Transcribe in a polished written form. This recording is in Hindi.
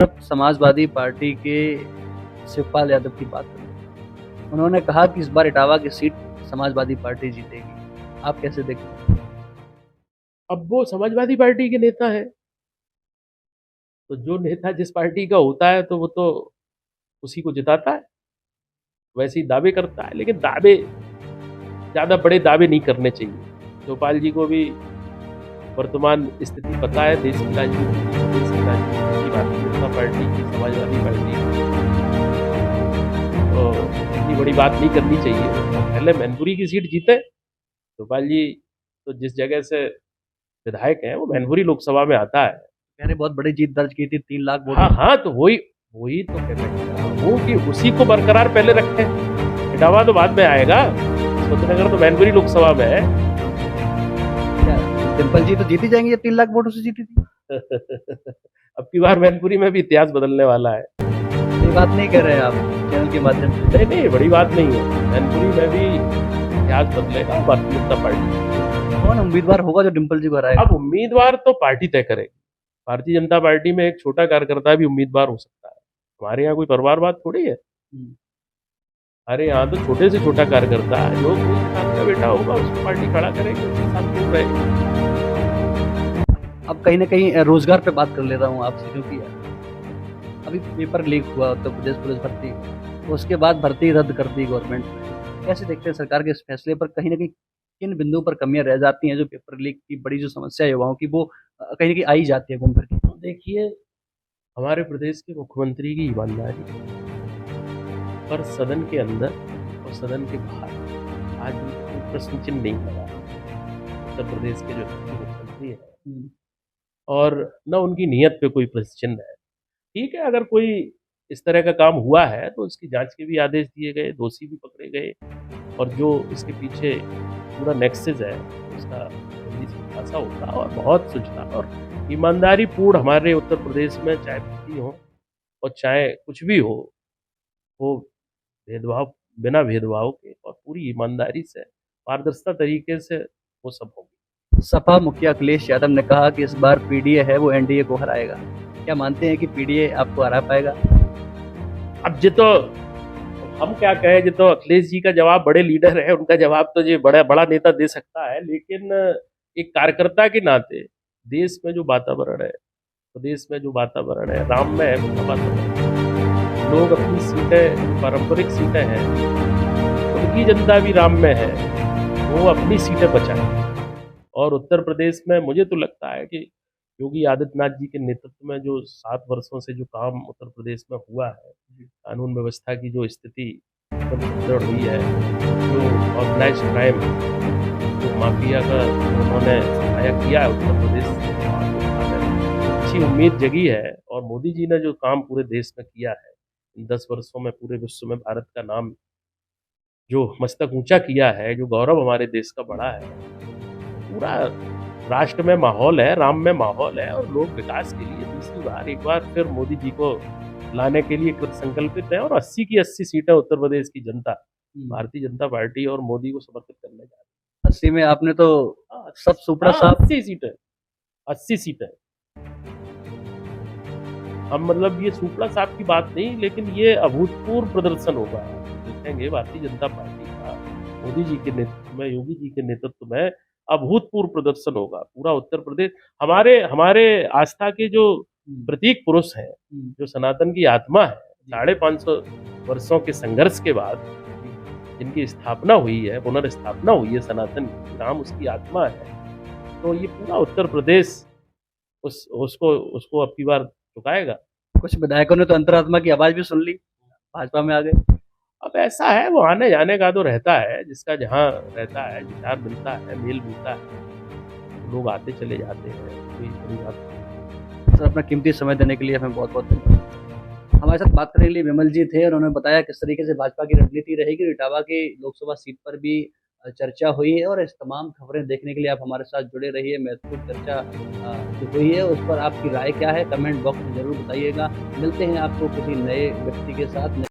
अब समाजवादी पार्टी के शिवपाल यादव की बात करें। उन्होंने कहा कि इस बार इटावा की सीट समाजवादी पार्टी जीतेगी। आप कैसे देखते हैं? अब वो समाजवादी पार्टी के नेता है, तो जो नेता जिस पार्टी का होता है तो वो तो उसी को जिताता है, वैसे ही दावे करता है। लेकिन दावे, ज्यादा बड़े दावे नहीं करने चाहिए। चौपाल जी को भी वर्तमान स्थिति पता है, देश की राजनीति की, देश की राजनीति की, भारतीय जनता पार्टी की, समाजवादी पार्टी की। तो इतनी बड़ी बात नहीं करनी चाहिए। पहले मैनपुरी की सीट जीते। चौपाल जी तो जिस जगह से विधायक हैं वो मैनपुरी लोकसभा में आता है। कह रहे बहुत बड़ी जीत दर्ज की थी 3 लाख हाँ वोटों से। हाँ, तो वही वही तो मैं कह रहा हूँ कि उसी को बरकरार पहले रखें। इटावा तो बाद में आएगा, स्वतंत्र तो मैनपुरी लोकसभा में है। क्या डिम्पल जी तो जीती जाएंगी, ये 3 लाख वोटों से जीती थी। अब की बार मैनपुरी में भी इतिहास बदलने वाला है। ये बात नहीं कह रहे हैं आप चैनल के माध्यम से? नहीं नहीं, बड़ी बात नहीं है। मैनपुरी में भी इतिहास बदलेगा भारतीय जनता पार्टी। कौन उम्मीदवार होगा जो डिम्पल जी को हराएगा? अब उम्मीदवार तो पार्टी तय करेगी। भारतीय जनता पार्टी में एक छोटा कार्यकर्ता भी उम्मीदवार हो सकता है। हमारे यहाँ कोई परिवारवाद थोड़ी है। हम्म। अरे यहाँ तो छोटे से छोटा कार्यकर्ता है, जो कोई किसान का बेटा होगा उसको पार्टी खड़ा करेगी, उसके साथ लोग रहेंगे। अब कहीं ना कहीं रोजगार पे बात कर ले रहा हूँ आपसे, क्योंकि अभी पेपर लीक हुआ उत्तर प्रदेश पुलिस भर्ती का, तो उसके बाद भर्ती रद्द कर दी गवर्नमेंट ने। कैसे देखते हैं सरकार के इस फैसले पर? कहीं ना कहीं किन बिंदुओं पर कमियां रह जाती हैं जो पेपर लीक की बड़ी जो समस्या है युवाओं की, वो कहीं ना कहीं आ ही जाती है घूम फिर के? देखिए, हमारे प्रदेश के मुख्यमंत्री की ईमानदारी पर सदन के अंदर और सदन के बाहर आज भी कोई प्रश्न चिन्ह नहीं लगा। उत्तर प्रदेश के जो मुख्यमंत्री है हम्म। और न उनकी नीयत पे कोई प्रश्न चिन्ह है। ठीक है, अगर कोई इस तरह का काम हुआ है तो उसकी जांच के भी आदेश दिए गए, दोषी भी पकड़े गए, और जो इसके पीछे पूरा नेक्सस है उसका जल्दी से खुलासा होगा और बहुत सुझता और ईमानदारी पूर्ण हमारे उत्तर प्रदेश में, चाहे भर्ती हो और चाहे कुछ भी हो, वो भेदभाव, बिना भेदभाव के और पूरी ईमानदारी से, पारदर्शिता तरीके से वो सब होगी। सपा मुखिया अखिलेश यादव ने कहा कि इस बार पीडीए है वो एनडीए को हराएगा। क्या मानते हैं कि पीडीए आपको हरा पाएगा? अब ये तो हम क्या कहें, ये तो अखिलेश जी का जवाब, बड़े लीडर है, उनका जवाब तो ये बड़ा बड़ा नेता दे सकता है। लेकिन एक कार्यकर्ता के नाते देश में जो वातावरण है, प्रदेश में जो वातावरण है, राम में है पूरा वातावरण। लोग अपनी सीटें, पारंपरिक सीटें हैं, उनकी जनता भी राम में है, वो अपनी सीटें बचाएं। और उत्तर प्रदेश में मुझे तो लगता है कि योगी आदित्यनाथ जी के नेतृत्व में जो 7 वर्षों से जो काम उत्तर प्रदेश में हुआ है, कानून व्यवस्था की जो स्थिति एकदम सुदृढ़ हुई है, जो ऑर्गेनाइज क्राइम, जो माफिया का उन्होंने सफाया किया है उत्तर प्रदेश से, अच्छी उम्मीद जगी है। और मोदी जी ने जो काम पूरे देश में किया है इन 10 वर्षों में, पूरे विश्व में भारत का नाम जो मस्तक ऊंचा किया है, जो गौरव हमारे देश का बढ़ा है, पूरा राष्ट्र में माहौल है, राम में माहौल है, और लोग विकास के लिए दूसरी बार, एक बार फिर मोदी जी को लाने के लिए कृत संकल्पित है। और 80 की 80 सीटें उत्तर प्रदेश की जनता भारतीय जनता पार्टी और मोदी को समर्पित करने जा रही 80 में आपने तो है। हाँ, सब सुपड़ा हाँ, साफ। 80 सीटें, 80 सीटें। हम मतलब ये सुपड़ा साहब की बात नहीं, लेकिन ये अभूतपूर्व प्रदर्शन होगा। देखेंगे भारतीय जनता पार्टी का मोदी जी के नेतृत्व में, योगी जी के नेतृत्व में अभूतपूर्व प्रदर्शन होगा। पूरा उत्तर प्रदेश, हमारे हमारे आस्था के जो प्रतीक पुरुष हैं, जो सनातन की आत्मा है, 550 वर्षों के संघर्ष के बाद जिनकी स्थापना हुई है, पुनर्स्थापना हुई है सनातन की, राम उसकी आत्मा है, तो ये पूरा उत्तर प्रदेश उसको उसको अब की बार चुकाएगा। कुछ विधायकों ने तो अंतरात्मा की आवाज भी सुन ली, भाजपा में आ गए। अब ऐसा है, वो आने जाने का तो रहता है, जिसका जहाँ रहता है, विचार मिलता है, मेल मिलता है, लोग आते चले जाते हैं, कोई बड़ी बात नहीं। सर, अपना कीमती समय देने के लिए हमें बहुत बहुत धन्यवाद। हमारे साथ बात करने के लिए विमल जी थे, और उन्होंने बताया किस तरीके से भाजपा की रणनीति रहेगी। इटावा की लोकसभा सीट पर भी चर्चा हुई है, और इस तमाम खबरें देखने के लिए आप हमारे साथ जुड़े रहिए। महत्वपूर्ण चर्चा जो हुई है उस पर आपकी राय क्या है, कमेंट बॉक्स में जरूर बताइएगा। मिलते हैं आपको किसी नए व्यक्ति के साथ।